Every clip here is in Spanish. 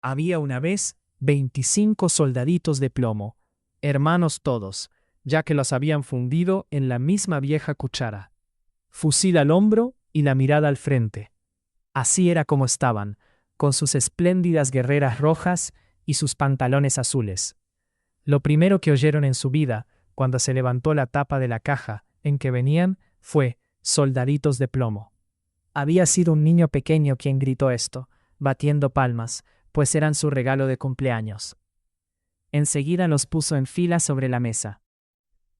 Había una vez 25 soldaditos de plomo, hermanos todos, ya que los habían fundido en la misma vieja cuchara. Fusil al hombro y la mirada al frente. Así era como estaban, con sus espléndidas guerreras rojas y sus pantalones azules. Lo primero que oyeron en su vida, cuando se levantó la tapa de la caja en que venían, fue soldaditos de plomo. Había sido un niño pequeño quien gritó esto, batiendo palmas, pues eran su regalo de cumpleaños. Enseguida los puso en fila sobre la mesa.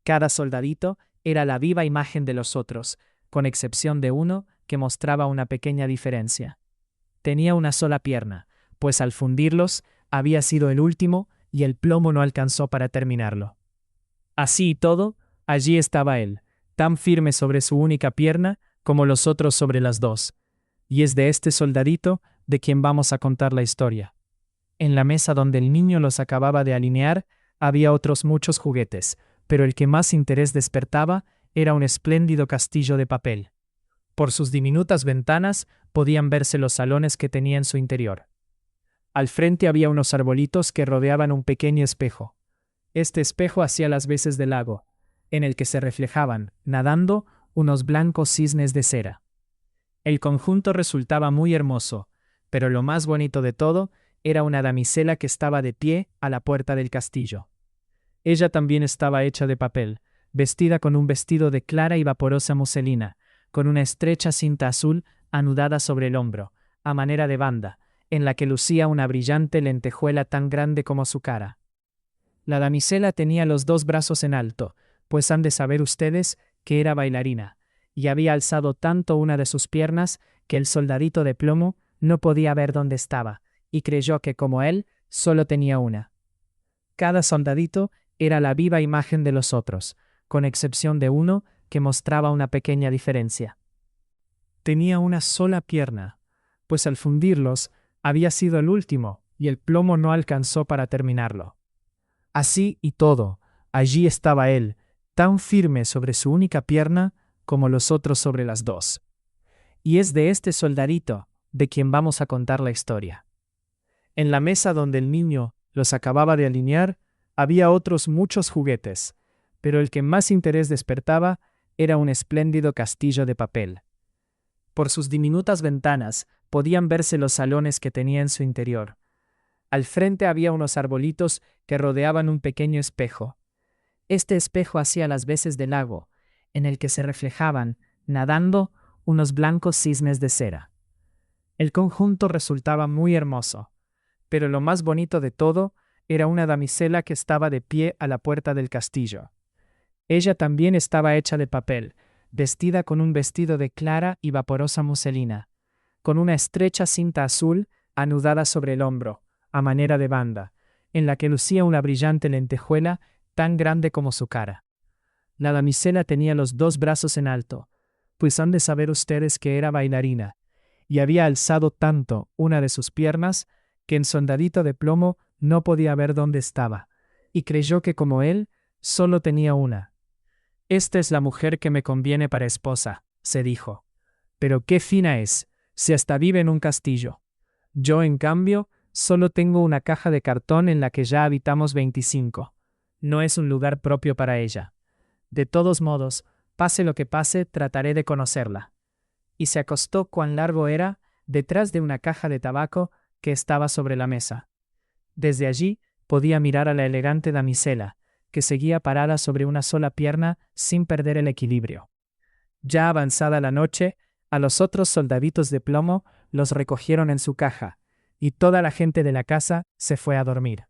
Cada soldadito era la viva imagen de los otros, con excepción de uno que mostraba una pequeña diferencia. Tenía una sola pierna, pues al fundirlos había sido el último y el plomo no alcanzó para terminarlo. Así y todo, allí estaba él, tan firme sobre su única pierna como los otros sobre las dos. Y es de este soldadito de quien vamos a contar la historia. En la mesa donde el niño los acababa de alinear, había otros muchos juguetes, pero el que más interés despertaba era un espléndido castillo de papel. Por sus diminutas ventanas podían verse los salones que tenía en su interior. Al frente había unos arbolitos que rodeaban un pequeño espejo. Este espejo hacía las veces de lago, en el que se reflejaban, nadando, unos blancos cisnes de cera. El conjunto resultaba muy hermoso, pero lo más bonito de todo era una damisela que estaba de pie a la puerta del castillo. Ella también estaba hecha de papel, vestida con un vestido de clara y vaporosa muselina, con una estrecha cinta azul anudada sobre el hombro, a manera de banda, en la que lucía una brillante lentejuela tan grande como su cara. La damisela tenía los dos brazos en alto, pues han de saber ustedes que era bailarina, y había alzado tanto una de sus piernas que el soldadito de plomo no podía ver dónde estaba, y creyó que como él, solo tenía una. Cada soldadito era la viva imagen de los otros, con excepción de uno que mostraba una pequeña diferencia. Tenía una sola pierna, pues al fundirlos había sido el último y el plomo no alcanzó para terminarlo. Así y todo, allí estaba él, tan firme sobre su única pierna como los otros sobre las dos. Y es de este soldadito de quien vamos a contar la historia. En la mesa donde el niño los acababa de alinear, había otros muchos juguetes, pero el que más interés despertaba era un espléndido castillo de papel. Por sus diminutas ventanas podían verse los salones que tenía en su interior. Al frente había unos arbolitos que rodeaban un pequeño espejo. Este espejo hacía las veces de lago, en el que se reflejaban, nadando, unos blancos cisnes de cera. El conjunto resultaba muy hermoso, pero lo más bonito de todo era una damisela que estaba de pie a la puerta del castillo. Ella también estaba hecha de papel, vestida con un vestido de clara y vaporosa muselina, con una estrecha cinta azul anudada sobre el hombro, a manera de banda, en la que lucía una brillante lentejuela tan grande como su cara. La damisela tenía los dos brazos en alto, pues han de saber ustedes que era bailarina, y había alzado tanto una de sus piernas que el soldadito de plomo no podía ver dónde estaba, y creyó que como él, solo tenía una. «Esta es la mujer que me conviene para esposa», se dijo. «Pero qué fina es, si hasta vive en un castillo. Yo, en cambio, solo tengo una caja de cartón en la que ya habitamos 25. No es un lugar propio para ella. De todos modos, pase lo que pase, trataré de conocerla». Y se acostó cuán largo era, detrás de una caja de tabaco que estaba sobre la mesa. Desde allí podía mirar a la elegante damisela, que seguía parada sobre una sola pierna sin perder el equilibrio. Ya avanzada la noche, a los otros soldaditos de plomo los recogieron en su caja, y toda la gente de la casa se fue a dormir.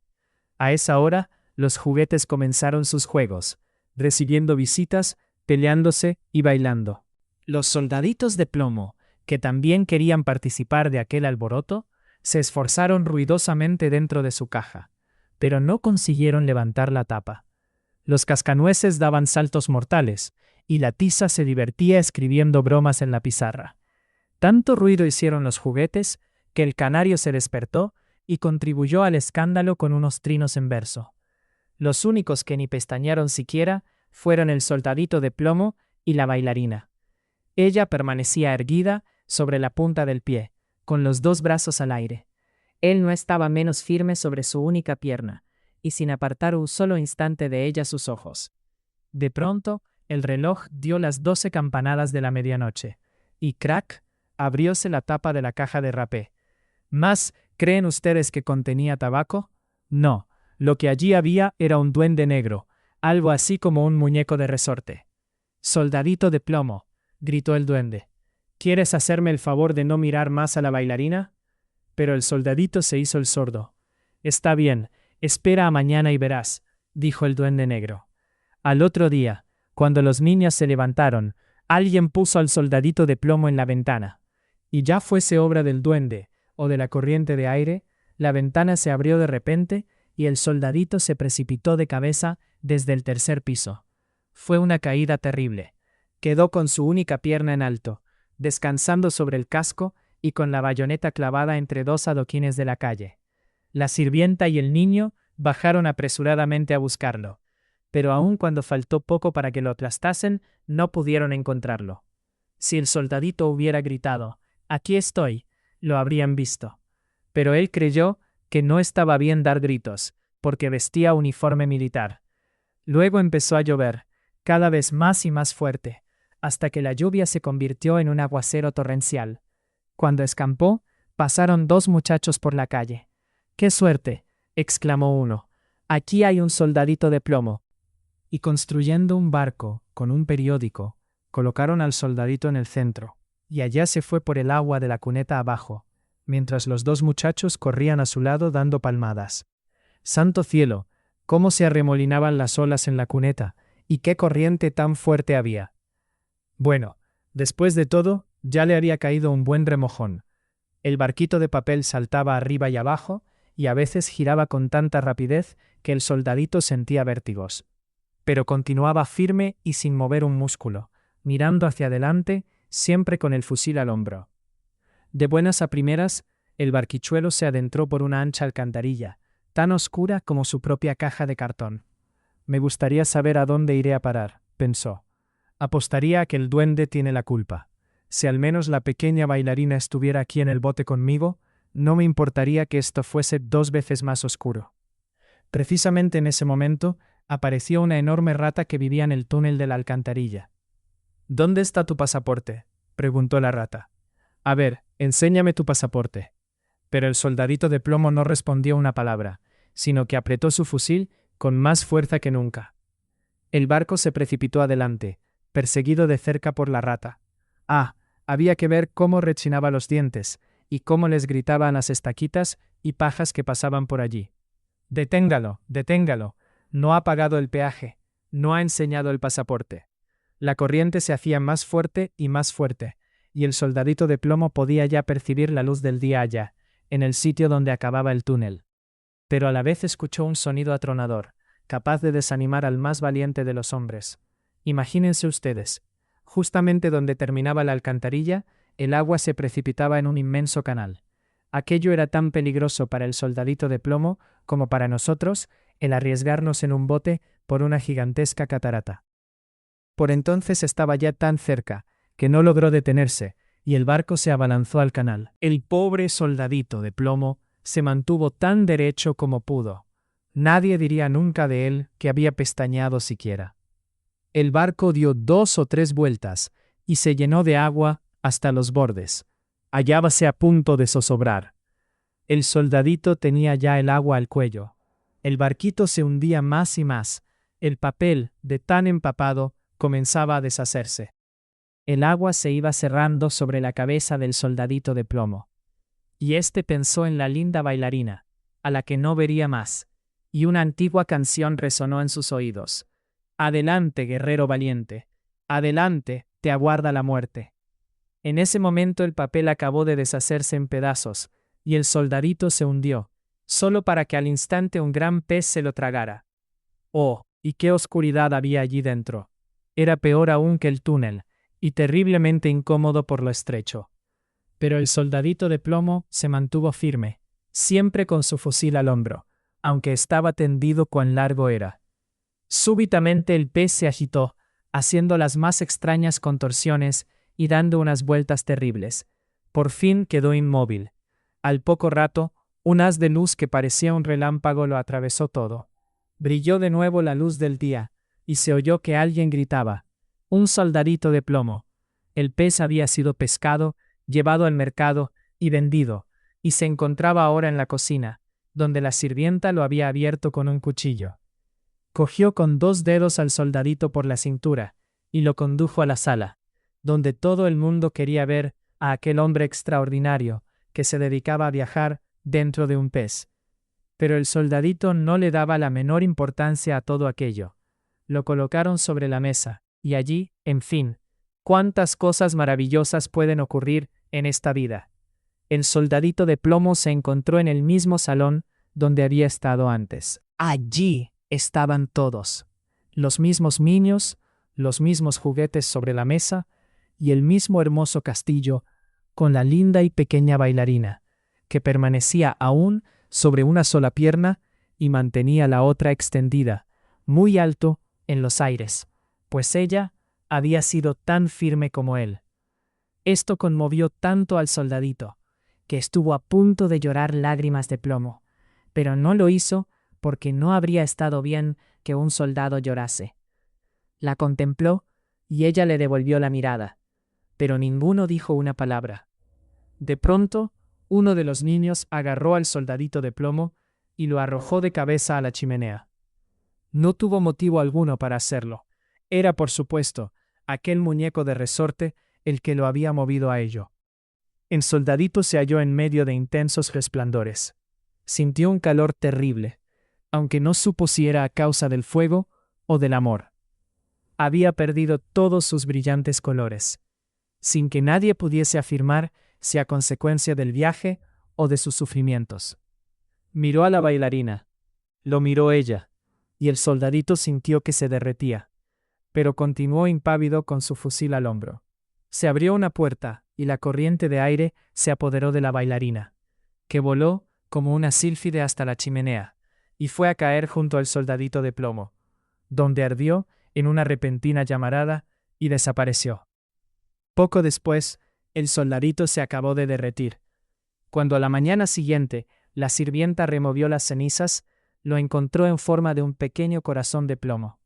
A esa hora, los juguetes comenzaron sus juegos, recibiendo visitas, peleándose y bailando. Los soldaditos de plomo, que también querían participar de aquel alboroto, se esforzaron ruidosamente dentro de su caja, pero no consiguieron levantar la tapa. Los cascanueces daban saltos mortales, y la tiza se divertía escribiendo bromas en la pizarra. Tanto ruido hicieron los juguetes que el canario se despertó y contribuyó al escándalo con unos trinos en verso. Los únicos que ni pestañearon siquiera fueron el soldadito de plomo y la bailarina. Ella permanecía erguida sobre la punta del pie, con los dos brazos al aire. Él no estaba menos firme sobre su única pierna, y sin apartar un solo instante de ella sus ojos. De pronto, el reloj dio las 12 campanadas de la medianoche, y crack, abrióse la tapa de la caja de rapé. ¿Mas creen ustedes que contenía tabaco? No, lo que allí había era un duende negro, algo así como un muñeco de resorte. «Soldadito de plomo», gritó el duende. «¿Quieres hacerme el favor de no mirar más a la bailarina?» Pero el soldadito se hizo el sordo. «Está bien, espera a mañana y verás», dijo el duende negro. Al otro día, cuando los niños se levantaron, alguien puso al soldadito de plomo en la ventana. Y ya fuese obra del duende o de la corriente de aire, la ventana se abrió de repente y el soldadito se precipitó de cabeza desde el tercer piso. Fue una caída terrible. Quedó con su única pierna en alto, descansando sobre el casco y con la bayoneta clavada entre dos adoquines de la calle. La sirvienta y el niño bajaron apresuradamente a buscarlo, pero aun cuando faltó poco para que lo aplastasen, no pudieron encontrarlo. Si el soldadito hubiera gritado, «Aquí estoy», lo habrían visto. Pero él creyó que no estaba bien dar gritos, porque vestía uniforme militar. Luego empezó a llover, cada vez más y más fuerte, hasta que la lluvia se convirtió en un aguacero torrencial. Cuando escampó, pasaron dos muchachos por la calle. «¡Qué suerte!», exclamó uno. «Aquí hay un soldadito de plomo». Y construyendo un barco con un periódico, colocaron al soldadito en el centro, y allá se fue por el agua de la cuneta abajo, mientras los dos muchachos corrían a su lado dando palmadas. ¡Santo cielo! Cómo se arremolinaban las olas en la cuneta, y qué corriente tan fuerte había. Bueno, después de todo, ya le había caído un buen remojón. El barquito de papel saltaba arriba y abajo, y a veces giraba con tanta rapidez que el soldadito sentía vértigos. Pero continuaba firme y sin mover un músculo, mirando hacia adelante, siempre con el fusil al hombro. De buenas a primeras, el barquichuelo se adentró por una ancha alcantarilla, tan oscura como su propia caja de cartón. «Me gustaría saber a dónde iré a parar», pensó. «Apostaría a que el duende tiene la culpa. Si al menos la pequeña bailarina estuviera aquí en el bote conmigo, no me importaría que esto fuese 2 veces más oscuro». Precisamente en ese momento, apareció una enorme rata que vivía en el túnel de la alcantarilla. «¿Dónde está tu pasaporte?», preguntó la rata. «A ver, enséñame tu pasaporte». Pero el soldadito de plomo no respondió una palabra, sino que apretó su fusil con más fuerza que nunca. El barco se precipitó adelante, perseguido de cerca por la rata. Ah, había que ver cómo rechinaba los dientes, y cómo les gritaban las estaquitas y pajas que pasaban por allí. «Deténgalo, deténgalo. No ha pagado el peaje, no ha enseñado el pasaporte». La corriente se hacía más fuerte, y el soldadito de plomo podía ya percibir la luz del día allá, en el sitio donde acababa el túnel. Pero a la vez escuchó un sonido atronador, capaz de desanimar al más valiente de los hombres. Imagínense ustedes, justamente donde terminaba la alcantarilla, el agua se precipitaba en un inmenso canal. Aquello era tan peligroso para el soldadito de plomo como para nosotros el arriesgarnos en un bote por una gigantesca catarata. Por entonces estaba ya tan cerca que no logró detenerse, y el barco se abalanzó al canal. El pobre soldadito de plomo se mantuvo tan derecho como pudo. Nadie diría nunca de él que había pestañeado siquiera. El barco dio 2 o 3 vueltas y se llenó de agua hasta los bordes. Hallábase a punto de zozobrar. El soldadito tenía ya el agua al cuello. El barquito se hundía más y más. El papel, de tan empapado, comenzaba a deshacerse. El agua se iba cerrando sobre la cabeza del soldadito de plomo. Y éste pensó en la linda bailarina, a la que no vería más, y una antigua canción resonó en sus oídos. «Adelante, guerrero valiente, adelante, te aguarda la muerte». En ese momento el papel acabó de deshacerse en pedazos, y el soldadito se hundió, solo para que al instante un gran pez se lo tragara. ¡Oh, y qué oscuridad había allí dentro! Era peor aún que el túnel, y terriblemente incómodo por lo estrecho. Pero el soldadito de plomo se mantuvo firme, siempre con su fusil al hombro, aunque estaba tendido cuán largo era. Súbitamente el pez se agitó, haciendo las más extrañas contorsiones y dando unas vueltas terribles. Por fin quedó inmóvil. Al poco rato, Un haz de luz que parecía un relámpago lo atravesó todo. Brilló de nuevo la luz del día, y se oyó que alguien gritaba: «Un soldadito de plomo». El pez había sido pescado, llevado al mercado y vendido, y se encontraba ahora en la cocina, donde la sirvienta lo había abierto con un cuchillo. Cogió con 2 dedos al soldadito por la cintura, y lo condujo a la sala, donde todo el mundo quería ver a aquel hombre extraordinario que se dedicaba a viajar dentro de un pez. Pero el soldadito no le daba la menor importancia a todo aquello. Lo colocaron sobre la mesa, y allí, en fin, cuántas cosas maravillosas pueden ocurrir en esta vida. El soldadito de plomo se encontró en el mismo salón donde había estado antes. Allí estaban todos. Los mismos niños, los mismos juguetes sobre la mesa, y el mismo hermoso castillo, con la linda y pequeña bailarina, que permanecía aún sobre una sola pierna y mantenía la otra extendida, muy alto en los aires, pues ella había sido tan firme como él. Esto conmovió tanto al soldadito, que estuvo a punto de llorar lágrimas de plomo, pero no lo hizo porque no habría estado bien que un soldado llorase. La contempló y ella le devolvió la mirada, pero ninguno dijo una palabra. De pronto, uno de los niños agarró al soldadito de plomo y lo arrojó de cabeza a la chimenea. No tuvo motivo alguno para hacerlo. Era, por supuesto, aquel muñeco de resorte el que lo había movido a ello. El soldadito se halló en medio de intensos resplandores. Sintió un calor terrible, aunque no supo si era a causa del fuego o del amor. Había perdido todos sus brillantes colores, sin que nadie pudiese afirmar si a consecuencia del viaje o de sus sufrimientos. Miró a la bailarina, lo miró ella, y el soldadito sintió que se derretía, pero continuó impávido con su fusil al hombro. Se abrió una puerta y la corriente de aire se apoderó de la bailarina, que voló como una sílfide hasta la chimenea, y fue a caer junto al soldadito de plomo, donde ardió en una repentina llamarada y desapareció. Poco después, el soldadito se acabó de derretir. Cuando a la mañana siguiente la sirvienta removió las cenizas, lo encontró en forma de un pequeño corazón de plomo.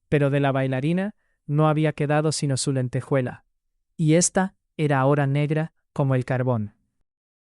Pero de la bailarina no había quedado sino su lentejuela, y ésta era ahora negra como el carbón.